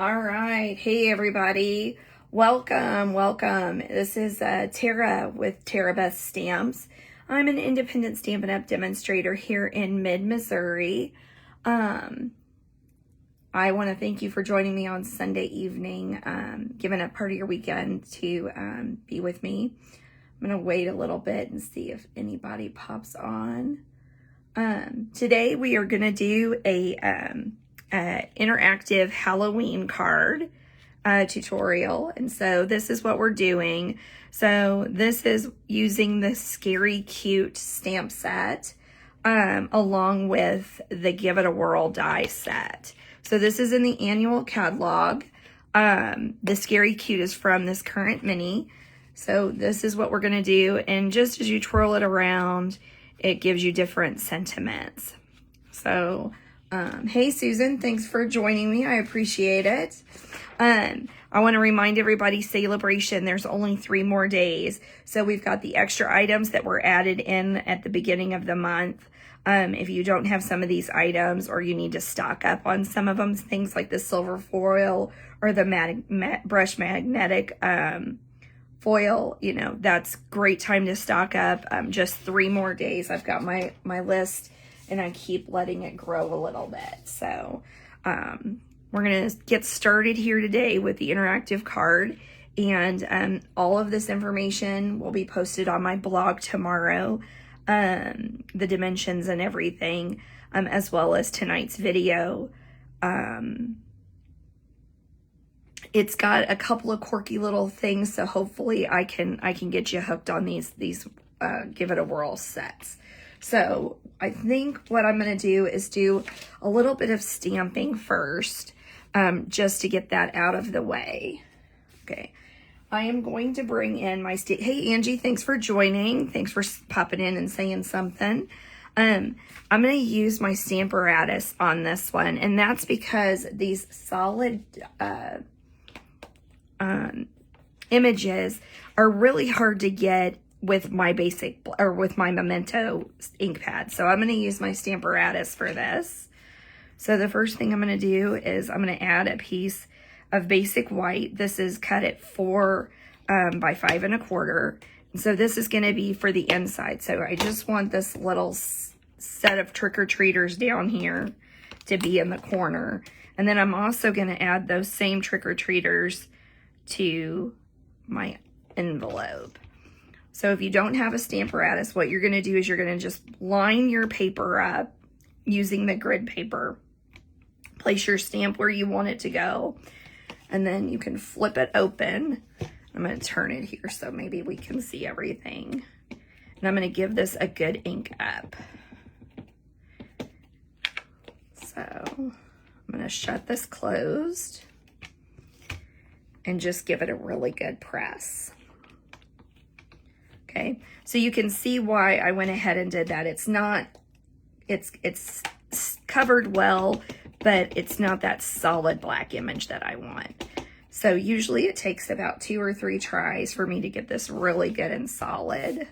All right. Hey, everybody. Welcome. This is Tara with Tara Beth Stamps. I'm an independent Stampin' Up! Demonstrator here in mid-Missouri. I want to thank you for joining me on Sunday evening, giving up part of your weekend to be with me. I'm going to wait a little bit and see if anybody pops on. Today we are going to do a interactive Halloween card tutorial, and so this is what we're doing. So this is using the Scary Cute stamp set along with the Give It a Whirl die set. So this is in the annual catalog. The Scary Cute is from this current mini. So this is what we're going to do, and just as you twirl it around, it gives you different sentiments. So hey Susan, thanks for joining me. I appreciate it. I want to remind everybody, celebration, there's only 3 more days. So we've got the extra items that were added in at the beginning of the month. If you don't have some of these items, or you need to stock up on some of them, things like the silver foil or the brush magnetic foil, you know, that's great time to stock up. Just 3 more days. I've got my list, and I keep letting it grow a little bit. So we're going to get started here today with the interactive card. And all of this information will be posted on my blog tomorrow. The dimensions and everything, as well as tonight's video. It's got a couple of quirky little things, so hopefully I can get you hooked on these Give It a Whirl sets. So I think what I'm going to do is do a little bit of stamping first, just to get that out of the way. Okay, I am going to bring in my hey Angie, thanks for joining. Thanks for popping in and saying something. I'm going to use my Stamparatus on this one, and that's because these solid images are really hard to get with my basic, or with my Memento ink pad. So I'm going to use my Stamparatus for this. So the first thing I'm going to do is I'm going to add a piece of basic white. This is cut at 4 by 5 1/4. So this is going to be for the inside. So I just want this little set of trick-or-treaters down here to be in the corner. And then I'm also going to add those same trick-or-treaters to my envelope. So if you don't have a Stamparatus, what you're going to do is you're going to just line your paper up using the grid paper. Place your stamp where you want it to go, and then you can flip it open. I'm going to turn it here so maybe we can see everything. And I'm going to give this a good ink up. So I'm going to shut this closed and just give it a really good press. Okay, so you can see why I went ahead and did that. It's covered well, but it's not that solid black image that I want. So usually it takes about 2 or 3 tries for me to get this really good and solid.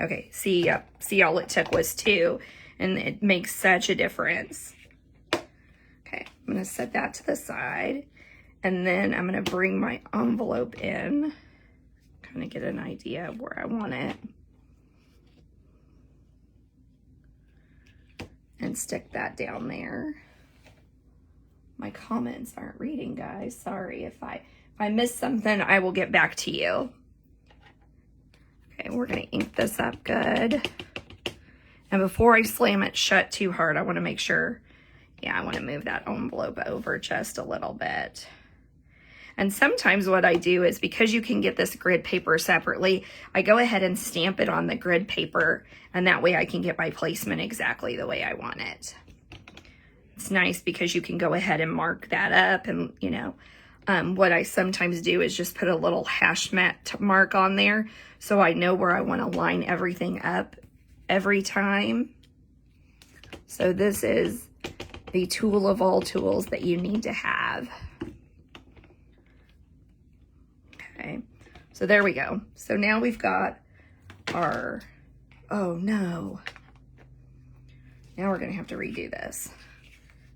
Okay, see all it took was 2, and it makes such a difference. Okay, I'm going to set that to the side, and then I'm going to bring my envelope in, kind of get an idea of where I want it, and stick that down there. My comments aren't reading, guys. Sorry if I miss something, I will get back to you. Okay, we're going to ink this up good. And before I slam it shut too hard, I want to make sure, yeah, I want to move that envelope over just a little bit. And sometimes what I do is, because you can get this grid paper separately, I go ahead and stamp it on the grid paper, and that way I can get my placement exactly the way I want it. It's nice because you can go ahead and mark that up, and you know, what I sometimes do is just put a little hash mark on there so I know where I want to line everything up every time. So this is the tool of all tools that you need to have. Okay, so there we go. So now we've got our, oh no, Now we're gonna have to redo this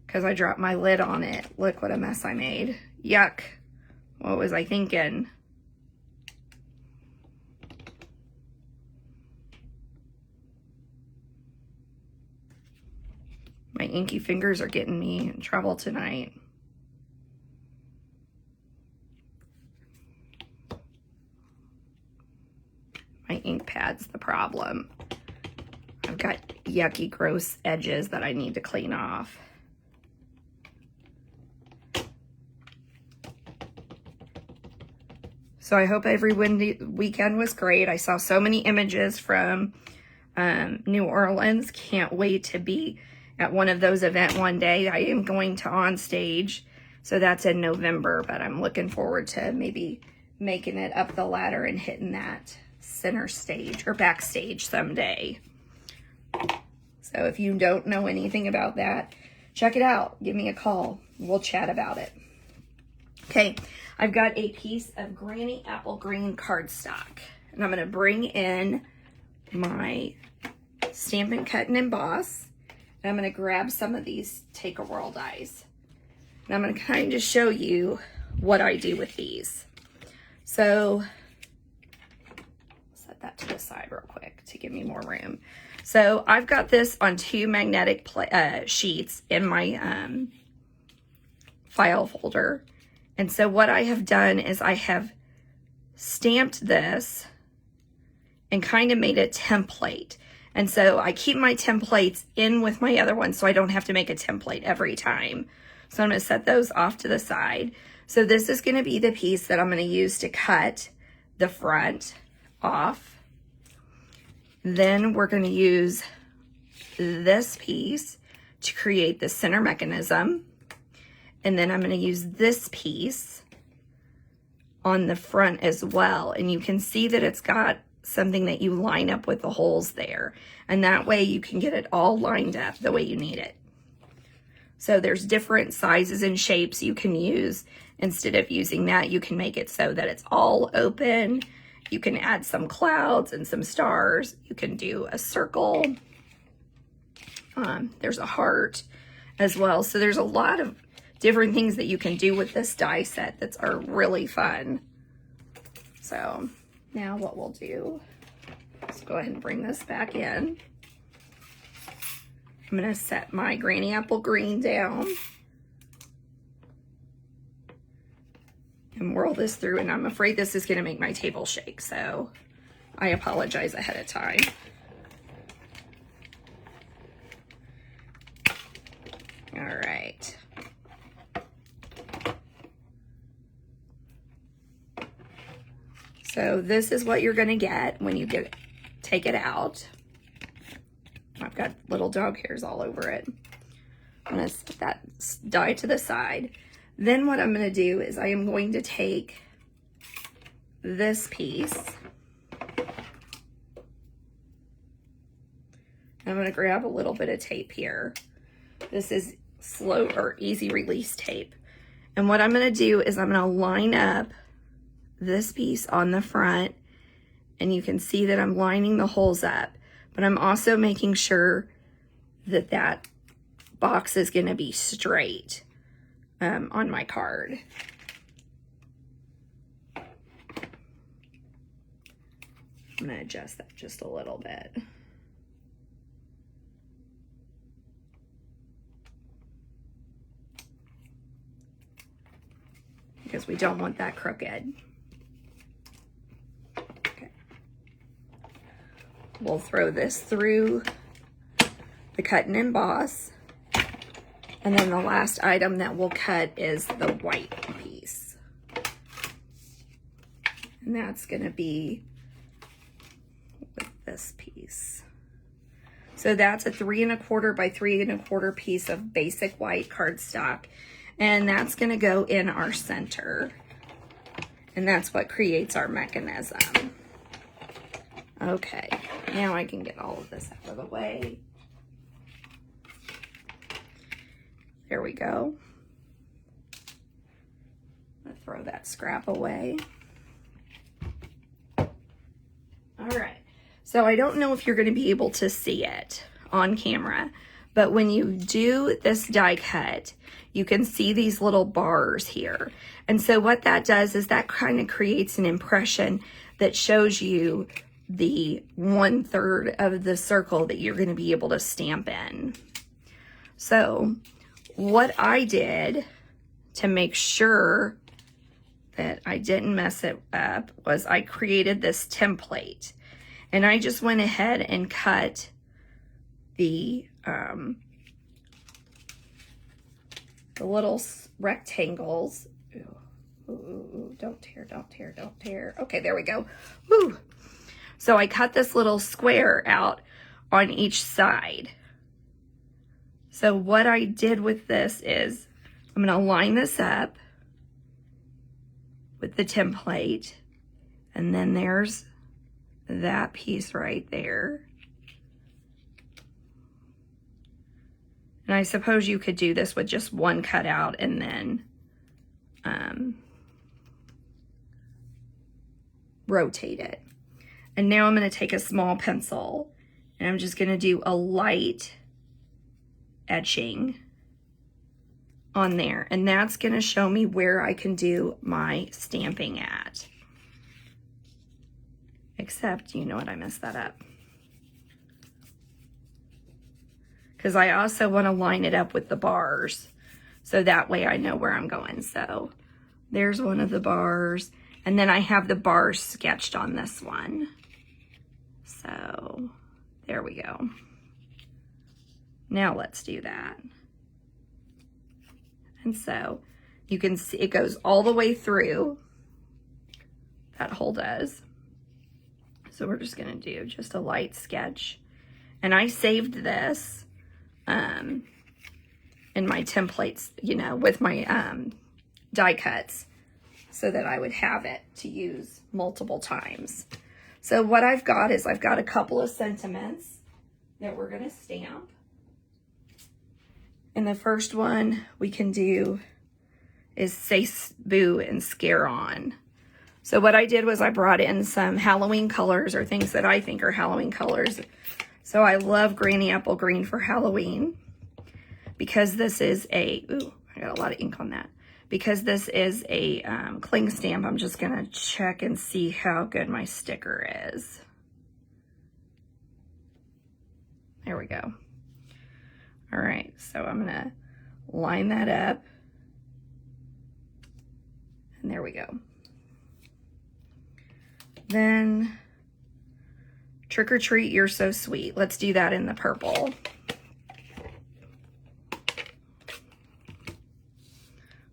because I dropped my lid on it. Look what a mess I made. Yuck. What was I thinking? My inky fingers are getting me in trouble tonight. My ink pad's the problem. I've got yucky, gross edges that I need to clean off. So I hope every weekend was great. I saw so many images from New Orleans. Can't wait to be at one of those events one day. I am going to On Stage, so that's in November, but I'm looking forward to maybe making it up the ladder and hitting that center stage or backstage someday. So if you don't know anything about that, check it out. Give me a call. We'll chat about it. Okay, I've got a piece of Granny Apple Green cardstock, and I'm going to bring in my Stampin' Cut and Emboss, and I'm going to grab some of these Take a Whirl dies. And I'm going to kind of show you what I do with these. So, set that to the side real quick to give me more room. So, I've got this on 2 magnetic sheets in my file folder. And so what I have done is I have stamped this and kind of made a template. And so I keep my templates in with my other ones so I don't have to make a template every time. So I'm going to set those off to the side. So this is going to be the piece that I'm going to use to cut the front off. Then we're going to use this piece to create the center mechanism. And then I'm going to use this piece on the front as well. And you can see that it's got something that you line up with the holes there. And that way you can get it all lined up the way you need it. So there's different sizes and shapes you can use. Instead of using that, you can make it so that it's all open. You can add some clouds and some stars. You can do a circle. There's a heart as well. So there's a lot of different things that you can do with this die set that are really fun. So now what we'll do, let's go ahead and bring this back in. I'm going to set my Granny Apple Green down and whirl this through, and I'm afraid this is going to make my table shake, so I apologize ahead of time. All right. So this is what you're going to get when you take it out. I've got little dog hairs all over it. I'm going to set that die to the side. Then what I'm going to do is I am going to take this piece. I'm going to grab a little bit of tape here. This is slow or easy release tape. And what I'm going to do is I'm going to line up this piece on the front, and you can see that I'm lining the holes up, but I'm also making sure that that box is going to be straight on my card. I'm going to adjust that just a little bit. Because we don't want that crooked. We'll throw this through the cut and emboss. And then the last item that we'll cut is the white piece. And that's going to be with this piece. So that's a 3 1/4 by 3 1/4 piece of basic white cardstock. And that's going to go in our center. And that's what creates our mechanism. Okay, now I can get all of this out of the way. There we go. I'm going to throw that scrap away. All right, so I don't know if you're going to be able to see it on camera, But when you do this die cut, you can see these little bars here. And so what that does is that kind of creates an impression that shows you the 1/3 of the circle that you're going to be able to stamp in. So what I did to make sure that I didn't mess it up was I created this template, and I just went ahead and cut the little rectangles. Ooh, don't tear, don't tear, don't tear. Okay, there we go. Woo. So I cut this little square out on each side. So what I did with this is I'm going to line this up with the template, and then there's that piece right there. And I suppose you could do this with just one cutout and then rotate it. And now I'm going to take a small pencil and I'm just going to do a light etching on there. And that's going to show me where I can do my stamping at. Except, you know what, I messed that up. Because I also want to line it up with the bars, so that way I know where I'm going. So there's one of the bars, and then I have the bars sketched on this one. So there we go. Now let's do that. And so you can see it goes all the way through. That hole does. So we're just going to do just a light sketch. And I saved this in my templates, you know, with my die cuts, so that I would have it to use multiple times. So what I've got is I've got a couple of sentiments that we're going to stamp. And the first one we can do is say boo and scare on. So what I did was I brought in some Halloween colors, or things that I think are Halloween colors. So I love Granny Apple Green for Halloween, because this is a, ooh, I got a lot of ink on that. Because this is a cling stamp, I'm just gonna check and see how good my sticker is. There we go. All right, so I'm gonna line that up. And there we go. Then Trick or Treat, You're So Sweet. Let's do that in the purple.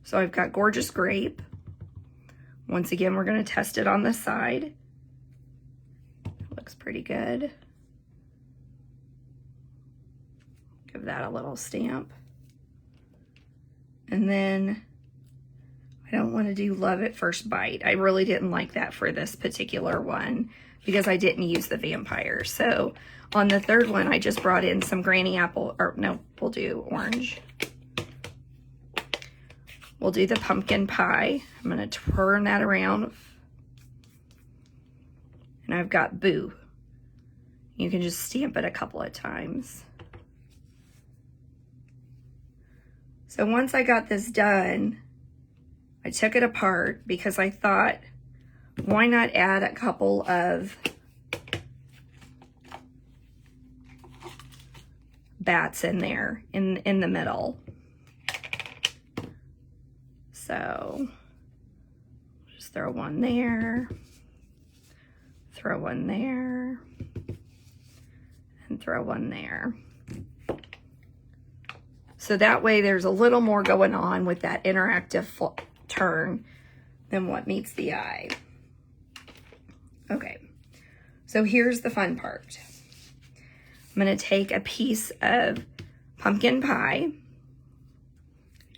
So I've got Gorgeous Grape. Once again, we're going to test it on the side. Looks pretty good. Give that a little stamp. And then I don't want to do Love at First Bite. I really didn't like that for this particular one, because I didn't use the vampire. So on the third one, I just brought in some Granny Apple, or no, we'll do orange. We'll do the pumpkin pie. I'm gonna turn that around. And I've got Boo. You can just stamp it a couple of times. So once I got this done, I took it apart because I thought, why not add a couple of bats in there in the middle. So just throw one there, throw one there, and throw one there. So that way there's a little more going on with that interactive turn than what meets the eye. Okay, so here's the fun part. I'm going to take a piece of pumpkin pie,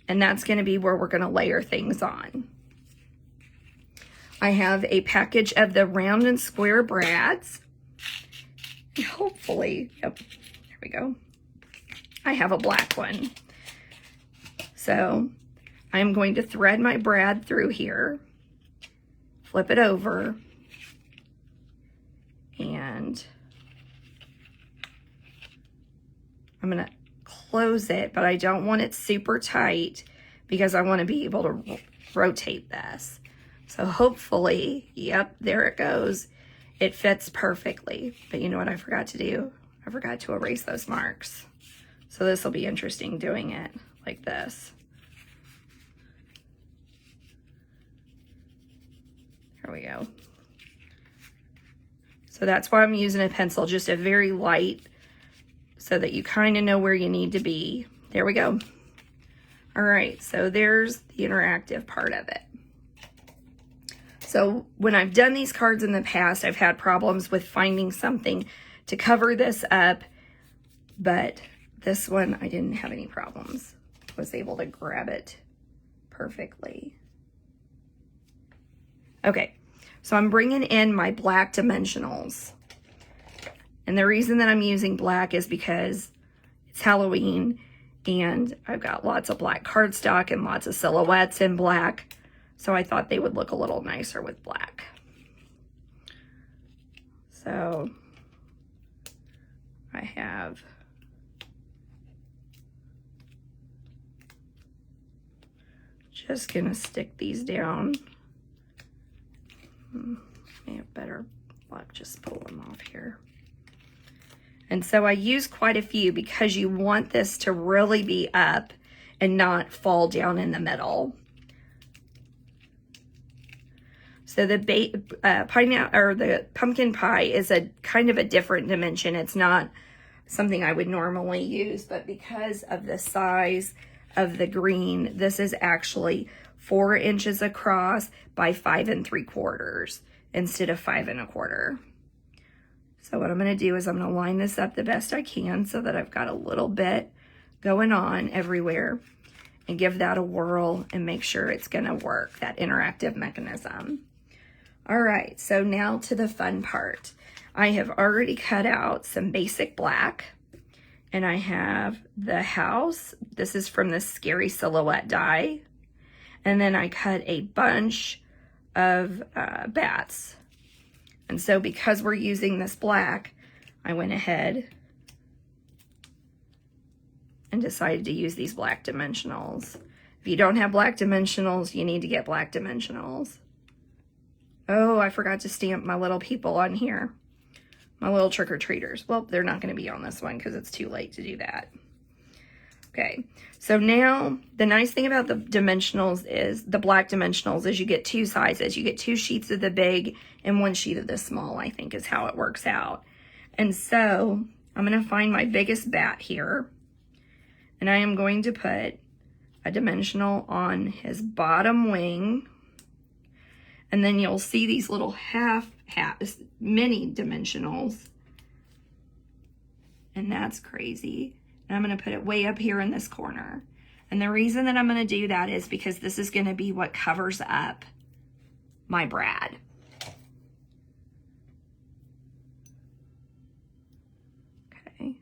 and that's going to be where we're going to layer things on. I have a package of the round and square brads. Hopefully, yep, there we go. I have a black one. So I'm going to thread my brad through here, flip it over, and I'm going to close it, but I don't want it super tight because I want to be able to rotate this. So hopefully, yep, there it goes. It fits perfectly. But you know what I forgot to do? I forgot to erase those marks. So this will be interesting doing it like this. There we go. So that's why I'm using a pencil, just a very light, so that you kind of know where you need to be. There we go. All right, so there's the interactive part of it. So when I've done these cards in the past, I've had problems with finding something to cover this up, but this one I didn't have any problems. I was able to grab it perfectly. Okay, so I'm bringing in my black dimensionals. And the reason that I'm using black is because it's Halloween and I've got lots of black cardstock and lots of silhouettes in black. So I thought they would look a little nicer with black. So I have just gonna stick these down. May have better luck just pull them off here. And so I use quite a few because you want this to really be up and not fall down in the middle. So the pineapple or the pumpkin pie is a kind of a different dimension. It's not something I would normally use, but because of the size of the green, this is actually 4 inches across by 5 3/4 instead of 5 1/4. So what I'm going to do is I'm going to line this up the best I can so that I've got a little bit going on everywhere and give that a whirl and make sure it's going to work, that interactive mechanism. All right, so now to the fun part. I have already cut out some basic black and I have the house. This is from the Scary Silhouette die. And then I cut a bunch of bats. And so because we're using this black, I went ahead and decided to use these black dimensionals. If you don't have black dimensionals, you need to get black dimensionals. Oh, I forgot to stamp my little people on here. My little trick-or-treaters. Well, they're not going to be on this one because it's too late to do that. Okay, so now the nice thing about the dimensionals is, the black dimensionals, is you get 2 sizes. You get 2 sheets of the big and 1 sheet of the small, I think is how it works out. And so I'm going to find my biggest bat here. And I am going to put a dimensional on his bottom wing. And then you'll see these little mini dimensionals. And that's crazy. And I'm going to put it way up here in this corner. And the reason that I'm going to do that is because this is going to be what covers up my brad. Okay,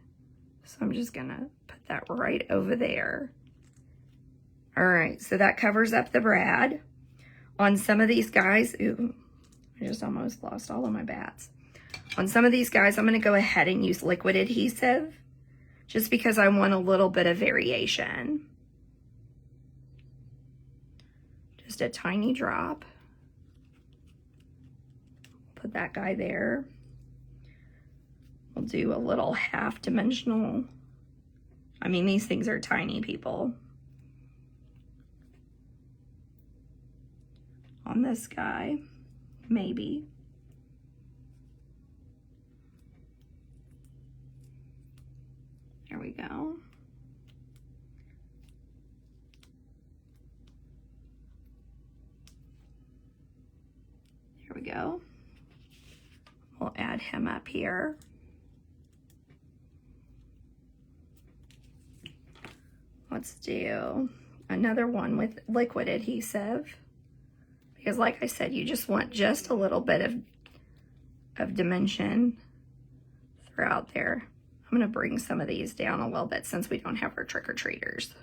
so I'm just going to put that right over there. All right, so that covers up the brad. On some of these guys, ooh, I just almost lost all of my bats. On some of these guys, I'm going to go ahead and use liquid adhesive, just because I want a little bit of variation. Just a tiny drop. Put that guy there. We'll do a little half dimensional. I mean, these things are tiny, people. On this guy, maybe. There we go. There we go. We'll add him up here. Let's do another one with liquid adhesive. Because like I said, you just want just a little bit of dimension throughout there. I'm going to bring some of these down a little bit since we don't have our trick-or-treaters.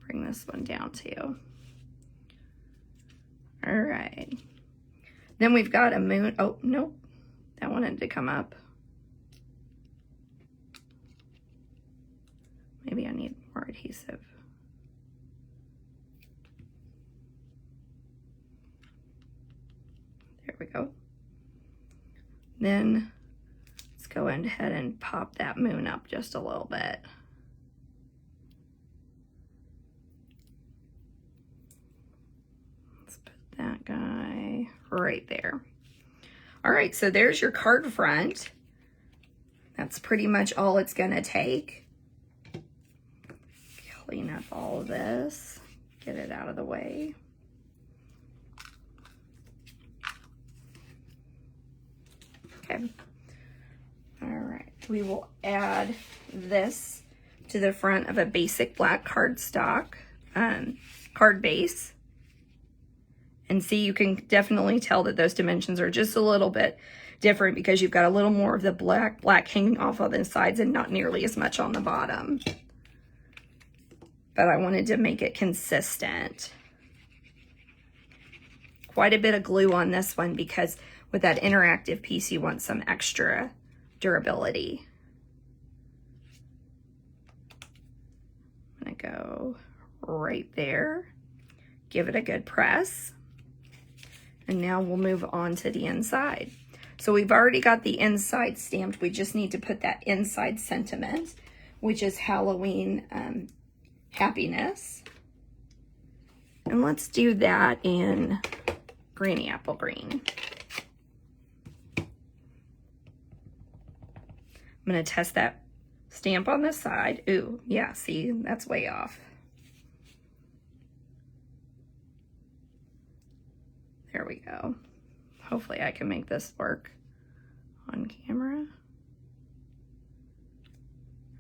Bring this one down too. All right. Then we've got a moon. Oh, nope. That wanted to come up. maybe I need more adhesive. There we go. Then let's go ahead and pop that moon up just a little bit. Let's put that guy right there. All right, so there's your card front. That's pretty much all it's gonna take. Clean up all of this, get it out of the way. Okay. All right, we will add this to the front of a basic black cardstock card base. And see, you can definitely tell that those dimensions are just a little bit different because you've got a little more of the black hanging off on the sides and not nearly as much on the bottom. But I wanted to make it consistent. Quite a bit of glue on this one because with that interactive piece, you want some extra durability. I'm gonna go right there, give it a good press. And now we'll move on to the inside. So we've already got the inside stamped. We just need to put that inside sentiment, which is Halloween happiness. And let's do that in Granny Apple Green. I'm gonna test that stamp on the side. Ooh, yeah, see, that's way off. There we go. Hopefully I can make this work on camera.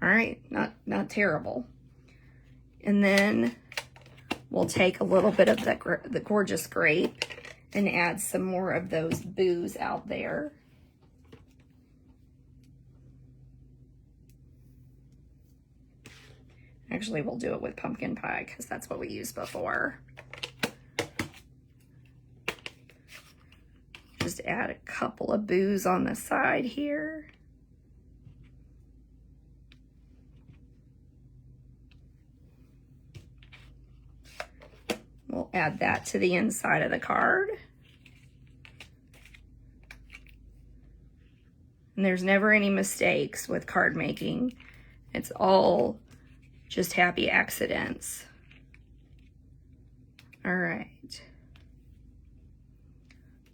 All right, not terrible. And then we'll take a little bit of the gorgeous grape and add some more of those boos out there. Actually, we'll do it with pumpkin pie because that's what we used before. Just add a couple of boos on the side here. We'll add that to the inside of the card. And there's never any mistakes with card making. It's all just happy accidents. All right.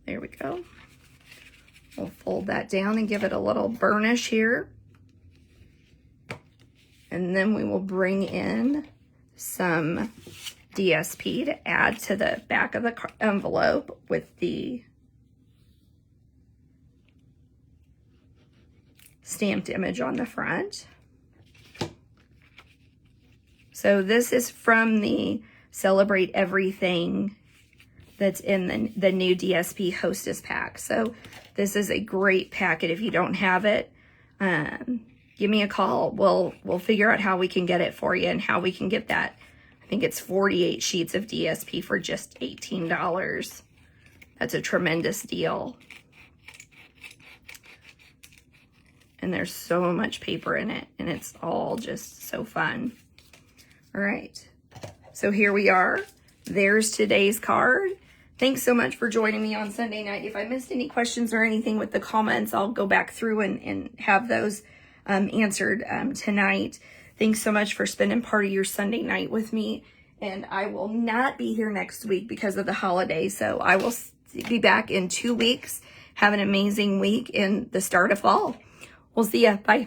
There we go. We'll fold that down and give it a little burnish here. And then we will bring in some DSP to add to the back of the envelope with the stamped image on the front. So this is from the Celebrate Everything that's in the new DSP Hostess pack. So this is a great packet. If you don't have it, give me a call. We'll figure out how we can get it for you and how we can get that. I think it's 48 sheets of DSP for just $18. That's a tremendous deal. And there's so much paper in it, and it's all just so fun. All right, so here we are. There's today's card. Thanks so much for joining me on Sunday night. If I missed any questions or anything with the comments, I'll go back through and have those answered tonight. Thanks so much for spending part of your Sunday night with me. And I will not be here next week because of the holiday. So I will be back in 2 weeks. Have an amazing week in the start of fall. We'll see ya. Bye.